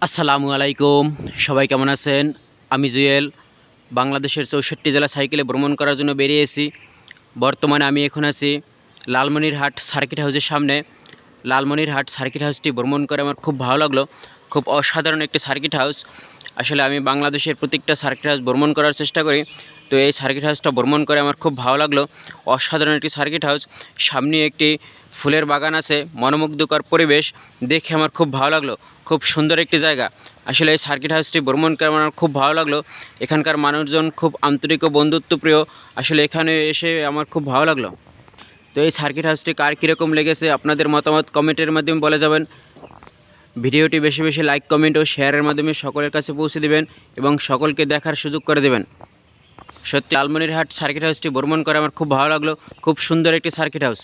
আসসালামু আলাইকুম। সবাই কেমন আছেন? আমি জুয়েল। বাংলাদেশের ৬৪ জেলা সাইকেলে ভ্রমণ করার জন্য বেরিয়েছি। বর্তমানে আমি এখন আছি লালমনিরহাট সার্কিট হাউসের সামনে। লালমনিরহাট সার্কিট হাউসটি ভ্রমণ করে আমার খুব ভালো লাগলো। খুব অসাধারণ একটি সার্কিট হাউস। আসলে আমি বাংলাদেশের প্রত্যেকটা সার্কিট হাউস ভ্রমণ করার চেষ্টা করি, তো এই সার্কিট হাউসটা ভ্রমণ করে আমার খুব ভালো লাগলো। অসাধারণ একটি সার্কিট হাউস, সামনে একটি ফুলের বাগান আছে, মনোমুগ্ধকর পরিবেশ, দেখে আমার খুব ভালো লাগলো। খুব সুন্দর একটি জায়গা। আসলে এই সার্কিট হাউসটি ভ্রমণ করে আমার খুব ভালো লাগলো। এখানকার মানুষজন খুব আন্তরিক ও বন্ধুত্বপ্রিয়। আসলে এখানে এসে আমার খুব ভালো লাগলো। তো এই সার্কিট হাউসটি কার কীরকম লেগেছে আপনাদের মতামত কমেন্টের মাধ্যমে বলে যাবেন। ভিডিওটি বেশি বেশি লাইক, কমেন্ট ও শেয়ারের মাধ্যমে সকলের কাছে পৌঁছে দেবেন এবং সকলকে দেখার সুযোগ করে দেবেন। সত্যি লালমনিরহাট সার্কিট হাউসটি ভ্রমণ করে আমার খুব ভালো লাগলো। খুব সুন্দর একটি সার্কিট হাউস।